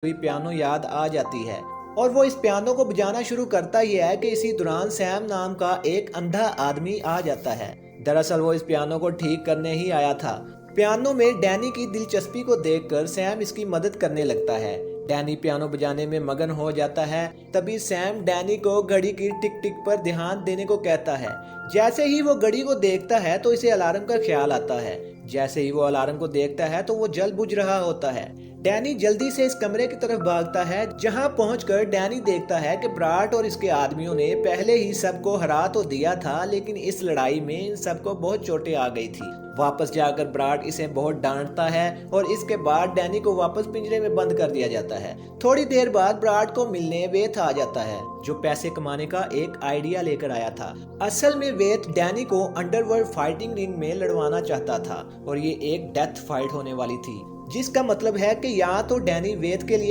हुई पियानो याद आ जाती है और वो इस पियानो को बजाना शुरू करता ही है कि इसी दौरान सैम नाम का एक अंधा आदमी आ जाता है। दरअसल वो इस पियानो को ठीक करने ही आया था। पियानो में डैनी की दिलचस्पी को देखकर सैम इसकी मदद करने लगता है। डैनी पियानो बजाने में मगन हो जाता है। तभी सैम डैनी को घड़ी की टिक टिक पर ध्यान देने को कहता है। जैसे ही वो घड़ी को देखता है तो इसे अलार्म का ख्याल आता है। जैसे ही वो अलार्म को देखता है तो वो जल बुझ रहा होता है। डैनी जल्दी से इस कमरे की तरफ भागता है, जहां पहुंचकर डैनी देखता है कि ब्राट और इसके आदमियों ने पहले ही सबको हरा तो दिया था, लेकिन इस लड़ाई में इन सबको बहुत चोटें आ गई थी। वापस जाकर ब्राट इसे बहुत डांटता है और इसके बाद डैनी को वापस पिंजरे में बंद कर दिया जाता है। थोड़ी देर बाद ब्राट को मिलने वेथ आ जाता है, जो पैसे कमाने का एक आइडिया लेकर आया था। असल में वेथ डैनी को अंडरवर्ल्ड फाइटिंग रिंग में लड़वाना चाहता था और ये एक डेथ फाइट होने वाली थी, जिसका मतलब है कि या तो डैनी वेथ के लिए